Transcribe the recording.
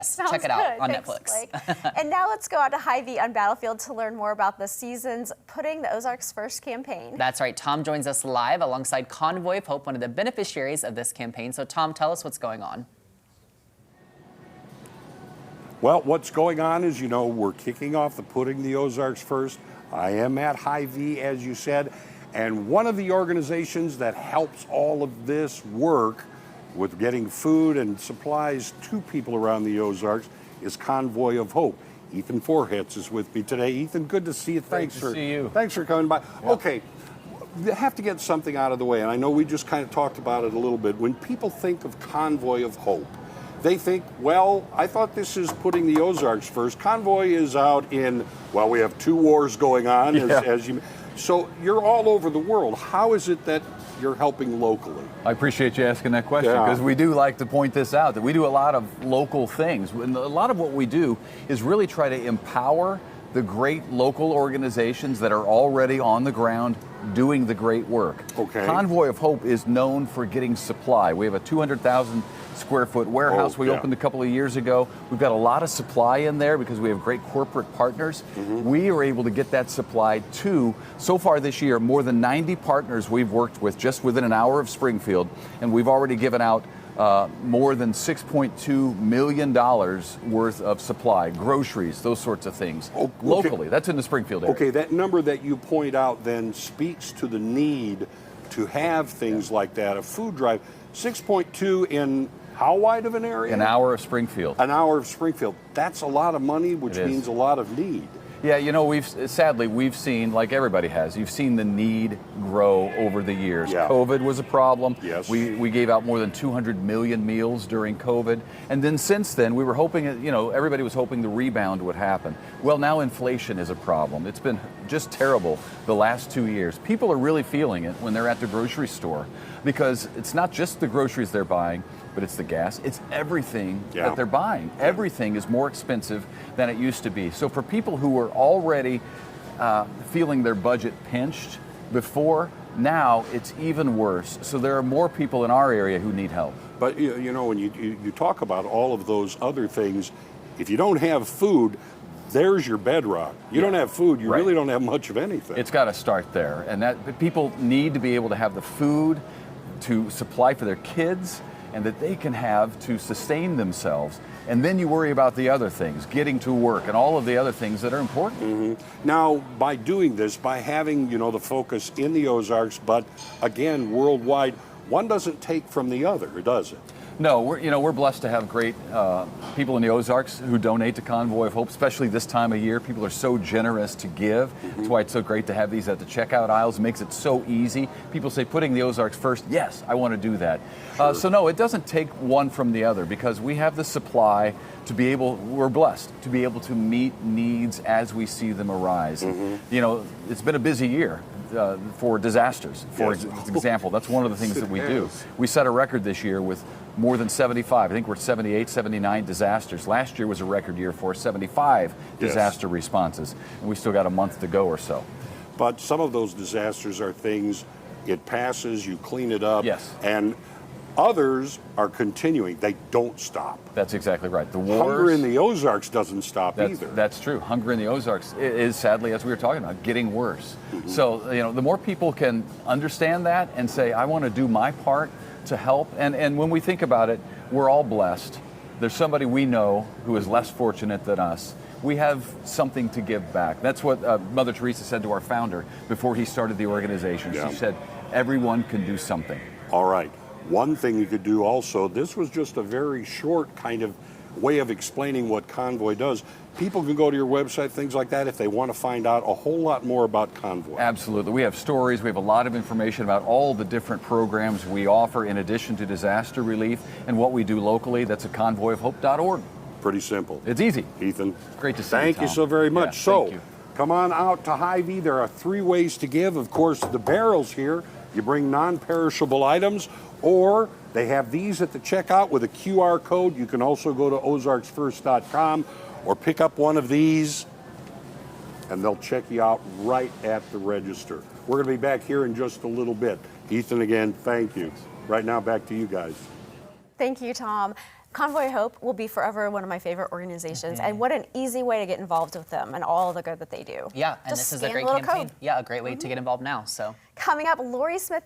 Sounds check it out good. on Thanks, Netflix. Blake. And now let's go out to Hy-vee on Battlefield to learn more about the season's Putting the Ozarks First campaign. That's right. Tom joins us live alongside Convoy of Hope, one of the beneficiaries of this campaign. So Tom, tell us what's going on. Well, what's going on is, we're kicking off the Putting the Ozarks First. I am at Hy-vee, as you said, and one of the organizations that helps all of this work with getting food and supplies to people around the Ozarks is Convoy of Hope. Ethan Forhetz is with me today. Ethan, good to see you. Thanks to see you. Thanks for coming by. Yeah. Okay, you have to get something out of the way, and I know we just kind of talked about it a little bit. When people think of Convoy of Hope, they think, well, I thought this is Putting the Ozarks First. Convoy is out in, well, we have 2 wars going on, so you're all over the world. How is it that you're helping locally? I appreciate you asking that question, because we do like to point this out, that we do a lot of local things. And a lot of what we do is really try to empower the great local organizations that are already on the ground doing the great work. Okay. Convoy of Hope is known for getting supply. We have a 200,000 square foot warehouse we opened a couple of years ago. We've got a lot of supply in there because we have great corporate partners. We are able to get that supply to, so far this year, more than 90 partners we've worked with just within an hour of Springfield, and we've already given out more than $6.2 million worth of supply, groceries, those sorts of things, locally. That's in the Springfield area. Okay, that number that you point out then speaks to the need to have things like that, a food drive. 6.2 in how wide of an area? An hour of Springfield. An hour of Springfield. That's a lot of money, which means a lot of need. Yeah, we've seen, like everybody has, you've seen the need grow over the years. COVID was a problem. Yes. We gave out more than 200 million meals during COVID. And then since then, we were hoping, everybody was hoping the rebound would happen. Well, now inflation is a problem. It's been just terrible the last 2 years. People are really feeling it when they're at the grocery store, because it's not just the groceries they're buying, but it's the gas, it's everything that they're buying. Everything is more expensive than it used to be. So for people who were already feeling their budget pinched before, now it's even worse. So there are more people in our area who need help. But when you talk about all of those other things, if you don't have food, there's your bedrock. You don't have food, you really don't have much of anything. It's got to start there. And that people need to be able to have the food to supply for their kids, and that they can have to sustain themselves. And then you worry about the other things, getting to work and all of the other things that are important. Now, by doing this, by having, the focus in the Ozarks, but again, worldwide, one doesn't take from the other, does it? No, we're blessed to have great people in the Ozarks who donate to Convoy of Hope, especially this time of year. People are so generous to give. That's why it's so great to have these at the checkout aisles. It makes it so easy. People say, Putting the Ozarks First. Yes, I want to do that. So no, it doesn't take one from the other, because we have the supply to be able, we're blessed to be able to meet needs as we see them arise. It's been a busy year. For disasters, for example. That's one of the things that we do. We set a record this year with more than 75. I think we're 78, 79 disasters. Last year was a record year for 75 disaster responses, and we still got a month to go or so. But some of those disasters are things, it passes, you clean it up, and others are continuing. They don't stop. That's exactly right. The wars, hunger in the Ozarks doesn't stop either. That's true. Hunger in the Ozarks is, sadly, as we were talking about, getting worse. So, the more people can understand that and say, I want to do my part to help. And when we think about it, we're all blessed. There's somebody we know who is less fortunate than us. We have something to give back. That's what Mother Teresa said to our founder before he started the organization. She said, everyone can do something. All right. One thing you could do also, this was just a very short kind of way of explaining what Convoy does. People can go to your website, things like that, if they want to find out a whole lot more about Convoy. Absolutely. We have stories. We have a lot of information about all the different programs we offer in addition to disaster relief and what we do locally. That's at convoyofhope.org. Pretty simple. It's easy. Ethan, great to see you, thank Tom. you so very much. Yeah, so, thank you. Come on out to Hy-vee. There are 3 ways to give. Of course, the barrels here, you bring non-perishable items, or they have these at the checkout with a QR code. You can also go to ozarksfirst.com or pick up one of these, and they'll check you out right at the register. We're going to be back here in just a little bit. Ethan, again, thank you. Right now, back to you guys. Thank you, Tom. Convoy Hope will be forever one of my favorite organizations, and what an easy way to get involved with them and all the good that they do. Yeah, and Just this is a scan great little campaign. code. Yeah, a great way to get involved now. So. Coming up, Lori Smith